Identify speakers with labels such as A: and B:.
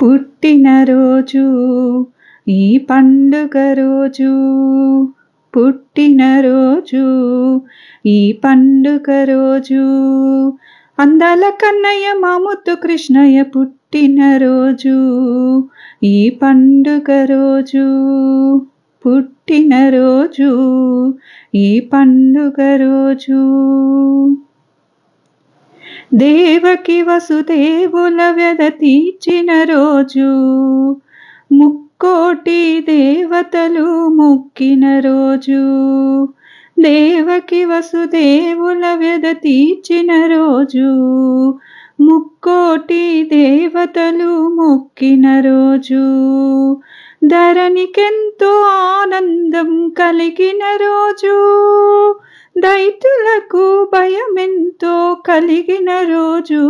A: పుట్టినరోజు ఈ పండుగ రోజు, పుట్టినరోజు ఈ పండుగ రోజు, అందాల కన్నయ్య మా ముద్దు కృష్ణయ్య పుట్టినరోజు ఈ పండుగ రోజు, పుట్టినరోజు ఈ పండుగ రోజు. దేవకి వసుదేవుల వ్యధ తీర్చిన రోజు, ముక్కోటి దేవతలు మొక్కిన రోజు. దేవకి వసుదేవుల వ్యధ తీర్చిన రోజు, ముక్కోటి దేవతలు మొక్కిన రోజు. ధరణికెంతో ఆనందం కలిగిన రోజు, దైత్యులకు భయమెంతో కలిగిన రోజు.